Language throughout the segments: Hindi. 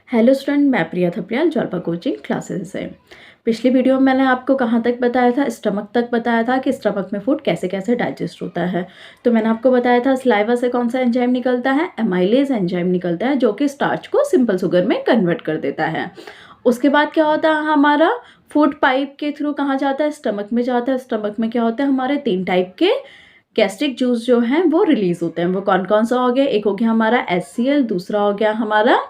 हेलो स्टूडेंट, मैं प्रिया थपलियाल ज्वाल्पा कोचिंग क्लासेस से। पिछली वीडियो में मैंने आपको कहाँ तक बताया था, स्टमक तक बताया था कि स्टमक में फूड कैसे कैसे डाइजेस्ट होता है। तो मैंने आपको बताया था सलाइवा से कौन सा एंजाइम निकलता है, एमाइलेज एंजाइम निकलता है जो कि स्टार्च को सिंपल शुगर में कन्वर्ट कर देता है। उसके बाद क्या होता है, हमारा फूड पाइप के थ्रू कहाँ जाता है, स्टमक में जाता है। स्टमक में क्या होता है, हमारे 3 टाइप के गैस्ट्रिक जूस जो हैं वो रिलीज होते हैं। वो कौन कौन सा हो गया, एक हो गया हमारा HCl, दूसरा हो गया हमारा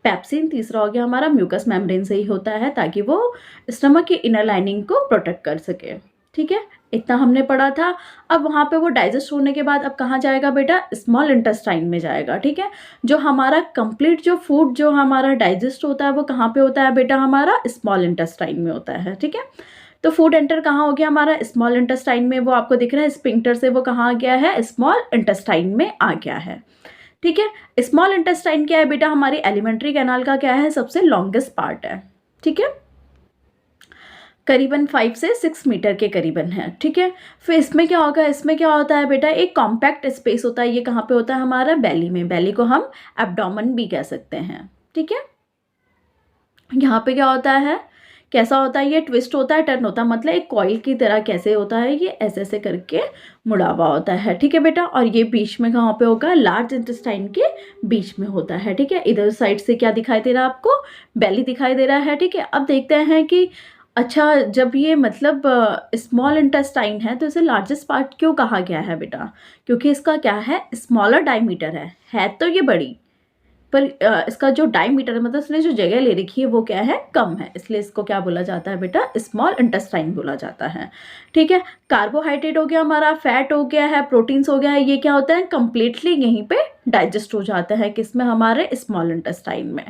पेप्सिन, तीसरा हो गया हमारा म्यूकस मेम्ब्रेन से ही होता है ताकि वो स्टमक की इनर लाइनिंग को प्रोटेक्ट कर सके। ठीक है, इतना हमने पढ़ा था। अब वहाँ पे वो डाइजेस्ट होने के बाद अब कहाँ जाएगा बेटा, स्मॉल इंटेस्टाइन में जाएगा। ठीक है, जो हमारा कंप्लीट जो फूड जो हमारा डाइजेस्ट होता है वो कहाँ पे होता है बेटा, हमारा स्मॉल इंटेस्टाइन में होता है। ठीक है, तो फूड एंटर कहाँ हो गया हमारा, स्मॉल इंटेस्टाइन में। वो आपको दिख रहा है स्पिंक्टर से वो कहाँ आ गया है, स्मॉल इंटेस्टाइन में आ गया है। ठीक है, स्मॉल इंटेस्टाइन क्या है बेटा, हमारी एलिमेंट्री कैनाल का क्या है, सबसे लॉन्गेस्ट पार्ट है। ठीक है, करीबन 5 से 6 मीटर के करीबन है। ठीक है, फिर इसमें क्या होगा, इसमें क्या होता है बेटा, एक कॉम्पैक्ट स्पेस होता है। ये कहाँ पे होता है, हमारा बेली में। बेली को हम एब्डोमेन भी कह सकते हैं। ठीक है, यहाँ पे क्या होता है, कैसा होता है, ये ट्विस्ट होता है, टर्न होता है, मतलब एक कॉइल की तरह कैसे होता है, ये ऐसे ऐसे करके मुड़ा हुआ होता है। ठीक है बेटा, और ये बीच में कहाँ पे होगा, लार्ज इंटेस्टाइन के बीच में होता है। ठीक है, इधर साइड से क्या दिखाई दे रहा है आपको, बेली दिखाई दे रहा है। ठीक है, अब देखते हैं कि अच्छा, जब ये मतलब स्मॉल इंटेस्टाइन है तो इसे लार्जेस्ट पार्ट क्यों कहा गया है बेटा, क्योंकि इसका क्या है, स्मॉलर डायमीटर है तो ये बड़ी, पर इसका जो डायमीटर है, मतलब इसने जो जगह ले रखी है वो क्या है, कम है, इसलिए इसको क्या बोला जाता है बेटा, स्मॉल इंटेस्टाइन बोला जाता है। ठीक है, कार्बोहाइड्रेट हो गया हमारा, फैट हो गया है, प्रोटीन्स हो गया है, ये क्या होता है, कंप्लीटली यहीं पे डाइजेस्ट हो जाता है, किसमें, हमारे स्मॉल इंटेस्टाइन में।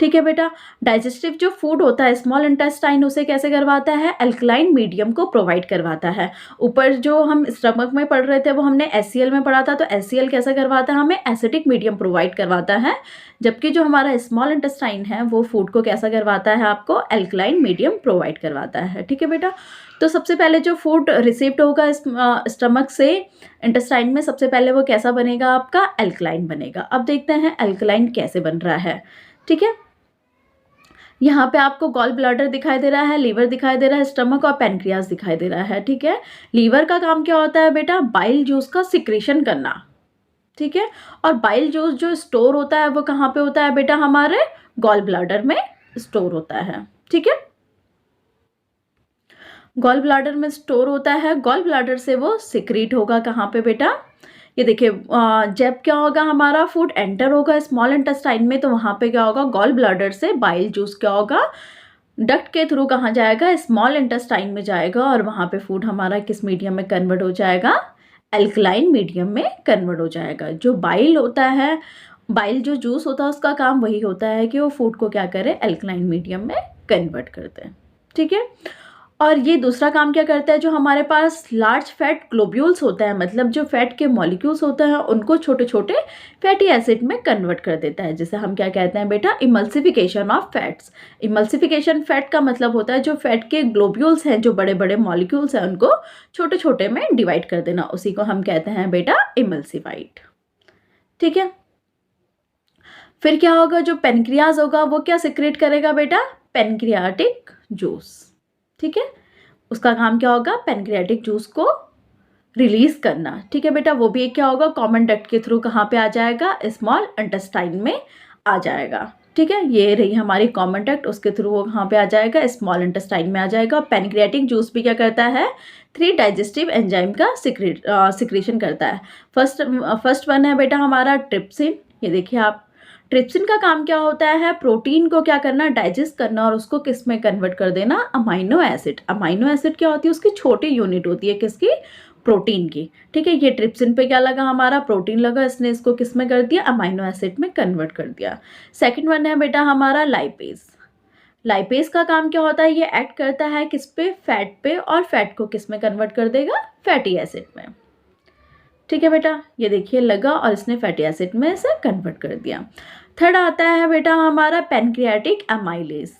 ठीक है बेटा, डाइजेस्टिव जो फूड होता है स्मॉल इंटेस्टाइन उसे कैसे करवाता है, अल्कलाइन मीडियम को प्रोवाइड करवाता है। ऊपर जो हम स्टमक में पढ़ रहे थे वो हमने HCl में पढ़ा था, तो HCl कैसा करवाता है, हमें एसिडिक मीडियम प्रोवाइड करवाता है, जबकि जो हमारा स्मॉल इंटेस्टाइन है वो फूड को कैसा करवाता है, आपको अल्कलाइन मीडियम प्रोवाइड करवाता है। ठीक है बेटा, तो सबसे पहले जो फूड रिसीव्ड होगा स्टमक से इंटेस्टाइन में, सबसे पहले वो कैसा बनेगा, आपका अल्कलाइन बनेगा। अब देखते हैं अल्कलाइन कैसे बन रहा है। ठीक है, यहाँ पे आपको गॉल ब्लैडर दिखाई दे रहा है, लीवर दिखाई दे रहा है, स्टमक और पेनक्रियास दिखाई दे रहा है। ठीक है, लीवर का काम क्या होता है बेटा, बाइल जूस का सिक्रेशन करना। ठीक है, और बाइल जूस जो स्टोर होता है वो कहाँ पे होता है बेटा, हमारे गॉल ब्लैडर में स्टोर होता है। ठीक है, गॉल ब्लैडर में स्टोर होता है, गॉल ब्लैडर से वो सिक्रीट होगा कहाँ पे बेटा, ये देखिए, जब क्या होगा, हमारा फूड एंटर होगा स्मॉल इंटेस्टाइन में तो वहाँ पे क्या होगा, गॉल ब्लैडर से बाइल जूस क्या होगा, डक्ट के थ्रू कहाँ जाएगा, स्मॉल इंटेस्टाइन में जाएगा, और वहाँ पे फूड हमारा किस मीडियम में कन्वर्ट हो जाएगा, अल्कलाइन मीडियम में कन्वर्ट हो जाएगा। जो बाइल होता है, बाइल जो जूस होता है उसका काम वही होता है कि वो फूड को क्या करे, अल्कलाइन मीडियम में कन्वर्ट करते हैं। ठीक है, और ये दूसरा काम क्या करता है, जो हमारे पास लार्ज फैट ग्लोब्यूल्स होता है, मतलब जो फैट के मॉलिक्यूल्स होते हैं उनको छोटे छोटे फैटी एसिड में कन्वर्ट कर देता है, जिसे हम क्या कहते हैं बेटा, emulsification of fats. Emulsification fat का मतलब होता है जो फैट के ग्लोब्यूल्स हैं, जो बड़े बड़े मॉलिक्यूल्स हैं, उनको छोटे छोटे में डिवाइड कर देना, उसी को हम कहते हैं बेटा इमल्सिफाइड। ठीक है, फिर क्या होगा, जो पेनक्रियाज होगा वो क्या सिक्रेट करेगा बेटा, पेनक्रियाटिक जूस। ठीक है, उसका काम क्या होगा, पेनक्रियाटिक जूस को रिलीज करना। ठीक है बेटा, वो भी एक क्या होगा, कॉमन डक्ट के थ्रू कहाँ पे आ जाएगा, स्मॉल इंटेस्टाइन में आ जाएगा। ठीक है, ये रही हमारी कॉमन डक्ट, उसके थ्रू वो कहाँ पे आ जाएगा, स्मॉल इंटेस्टाइन में आ जाएगा। पेनक्रियाटिक जूस भी क्या करता है, 3 डाइजेस्टिव एंजाइम का सिक्रेशन करता है। फर्स्ट वन है बेटा हमारा ट्रिप्सिन। ये देखिए आप, ट्रिप्सिन का काम क्या होता है, प्रोटीन को क्या करना, डाइजेस्ट करना, और उसको किस में कन्वर्ट कर देना, अमाइनो एसिड। अमाइनो एसिड क्या होती है, उसकी छोटी यूनिट होती है, किसकी, प्रोटीन की। ठीक है, ये ट्रिप्सिन पे क्या लगा, हमारा प्रोटीन लगा, इसने इसको किस में कर दिया, अमाइनो एसिड में कन्वर्ट कर दिया। सेकंड वन है बेटा हमारा लाइपेज। लाइपेज का काम क्या होता है, ये एक्ट करता है किस पे, फैट पे, और फैट को किस में कन्वर्ट कर देगा, फैटी एसिड में। ठीक है बेटा, ये देखिए लगा और इसने फैटी एसिड में इसे कन्वर्ट कर दिया। थर्ड आता है बेटा हमारा पेनक्रियाटिक अमाइलेज।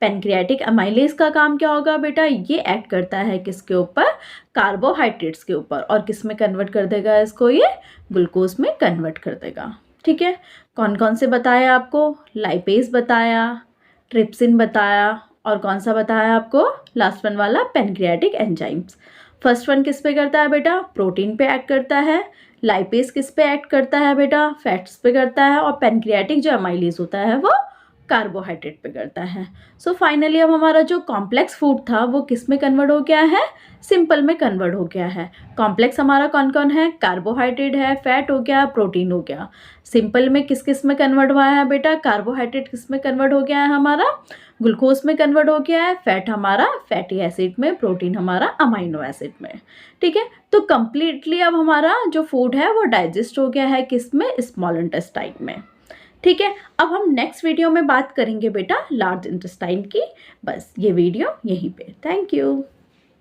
पेनक्रियाटिक अमाइलेज का काम क्या होगा बेटा, ये एक्ट करता है किसके ऊपर, कार्बोहाइड्रेट्स के ऊपर, और किस में कन्वर्ट कर देगा इसको, ये ग्लूकोज में कन्वर्ट कर देगा। ठीक है, कौन कौन से बताया आपको? लाइपेज बताया, ट्रिप्सिन बताया, और कौन सा बताया आपको? लास्ट वन वाला पैनक्रियाटिक एंजाइम्स। फर्स्ट वन किस पे करता है बेटा? प्रोटीन पे एक्ट करता है। लाइपेज किस पे एक्ट करता है बेटा? फैट्स पे करता है। और पैनक्रियाटिक जो अमाइलेज होता है वो कार्बोहाइड्रेट पे करता है। सो फाइनली अब हमारा जो कॉम्प्लेक्स फूड था वो किस में कन्वर्ट हो गया है? सिंपल में कन्वर्ट हो गया है। कॉम्प्लेक्स हमारा कौन कौन है? कार्बोहाइड्रेट है, फैट हो गया, प्रोटीन हो गया। सिंपल में किस किस में कन्वर्ट हुआ है बेटा? कार्बोहाइड्रेट किस में कन्वर्ट हो गया है हमारा? ग्लूकोज में कन्वर्ट हो गया है। फैट हमारा फैटी एसिड में, प्रोटीन हमारा अमाइनो एसिड में। ठीक है, तो कंप्लीटली अब हमारा जो फूड है वो डाइजेस्ट हो गया है किस में? स्मॉल इंटेस्टाइन में। ठीक है, अब हम नेक्स्ट वीडियो में बात करेंगे बेटा लार्ज इंटेस्टाइन की। बस ये वीडियो यहीं पे। Thank you.